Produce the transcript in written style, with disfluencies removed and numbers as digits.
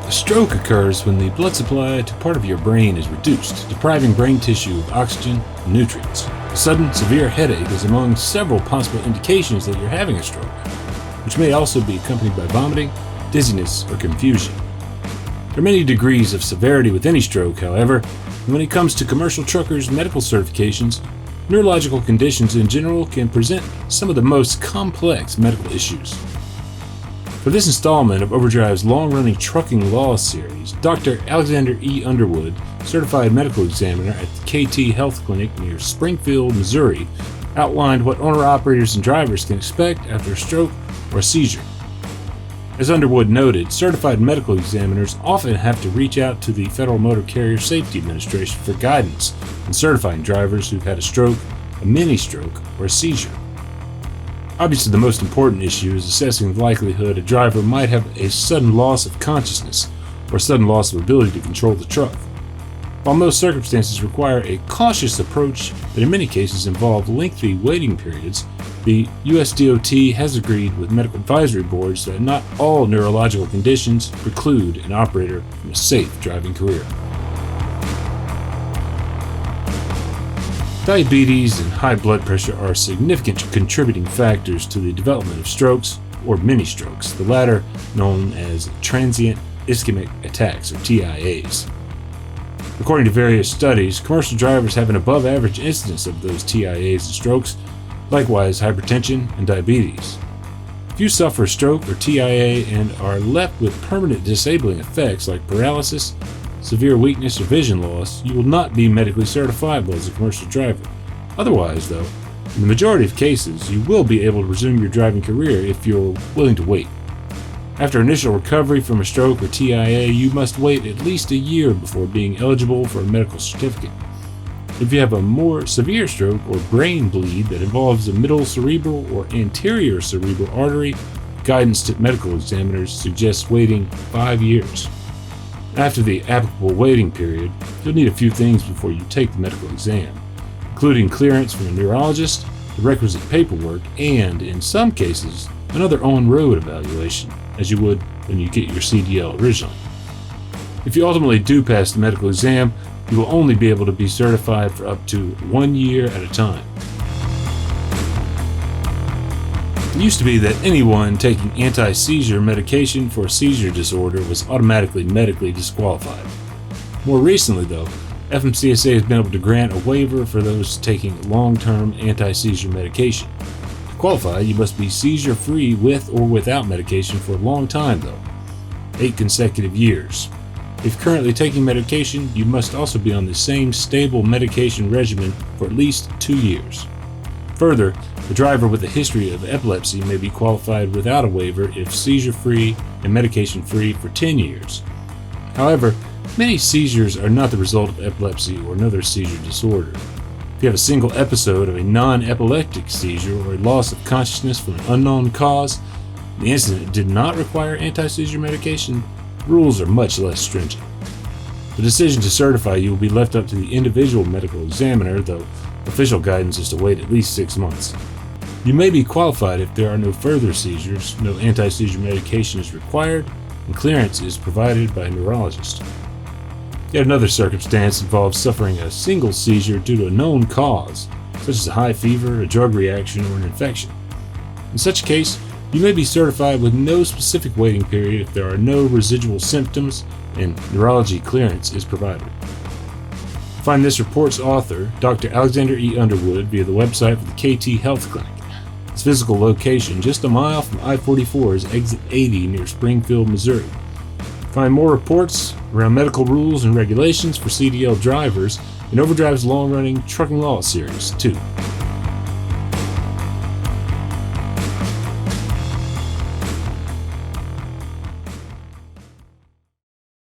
A stroke occurs when the blood supply to part of your brain is reduced, depriving brain tissue of oxygen and nutrients. A sudden, severe headache is among several possible indications that you're having a stroke, which may also be accompanied by vomiting, dizziness, or confusion. There are many degrees of severity with any stroke, however, and when it comes to commercial truckers' medical certifications, neurological conditions in general can present some of the most complex medical issues. For this installment of Overdrive's long-running trucking law series, Dr. Alexander E. Underwood, certified medical examiner at the KT Health Clinic near Springfield, Missouri, outlined what owner-operators and drivers can expect after a stroke or a seizure. As Underwood noted, certified medical examiners often have to reach out to the Federal Motor Carrier Safety Administration for guidance in certifying drivers who've had a stroke, a mini-stroke, or a seizure. Obviously, the most important issue is assessing the likelihood a driver might have a sudden loss of consciousness or sudden loss of ability to control the truck. While most circumstances require a cautious approach that in many cases involve lengthy waiting periods, the USDOT has agreed with medical advisory boards that not all neurological conditions preclude an operator from a safe driving career. Diabetes and high blood pressure are significant contributing factors to the development of strokes or mini-strokes, the latter known as transient ischemic attacks or TIAs. According to various studies, commercial drivers have an above-average incidence of those TIAs and strokes, likewise hypertension and diabetes. If you suffer a stroke or TIA and are left with permanent disabling effects like paralysis, severe weakness, or vision loss, you will not be medically certifiable as a commercial driver. Otherwise, though, in the majority of cases, you will be able to resume your driving career if you're willing to wait. After initial recovery from a stroke or TIA, you must wait at least a year before being eligible for a medical certificate. If you have a more severe stroke or brain bleed that involves a middle cerebral or anterior cerebral artery, guidance to medical examiners suggests waiting 5 years. After the applicable waiting period, you'll need a few things before you take the medical exam, including clearance from a neurologist, the requisite paperwork, and, in some cases, another on-road evaluation, as you would when you get your CDL originally. If you ultimately do pass the medical exam, you will only be able to be certified for up to 1 year at a time. It used to be that anyone taking anti-seizure medication for a seizure disorder was automatically medically disqualified. More recently, though, FMCSA has been able to grant a waiver for those taking long-term anti-seizure medication. To qualify, you must be seizure-free with or without medication for a long time, though, 8 consecutive years. If currently taking medication, you must also be on the same stable medication regimen for at least 2 years. Further, the driver with a history of epilepsy may be qualified without a waiver if seizure-free and medication-free for 10 years. However, many seizures are not the result of epilepsy or another seizure disorder. If you have a single episode of a non-epileptic seizure or a loss of consciousness from an unknown cause, the incident did not require anti-seizure medication, rules are much less stringent. The decision to certify you will be left up to the individual medical examiner, though official guidance is to wait at least 6 months. You may be qualified if there are no further seizures, no anti-seizure medication is required, and clearance is provided by a neurologist. Yet another circumstance involves suffering a single seizure due to a known cause, such as a high fever, a drug reaction, or an infection. In such a case, you may be certified with no specific waiting period if there are no residual symptoms and neurology clearance is provided. Find this report's author, Dr. Alexander E. Underwood, via the website for the KT Health Clinic. Its physical location just a mile from I-44's exit 80 near Springfield, Missouri. Find more reports around medical rules and regulations for CDL drivers in Overdrive's long-running trucking law series, too.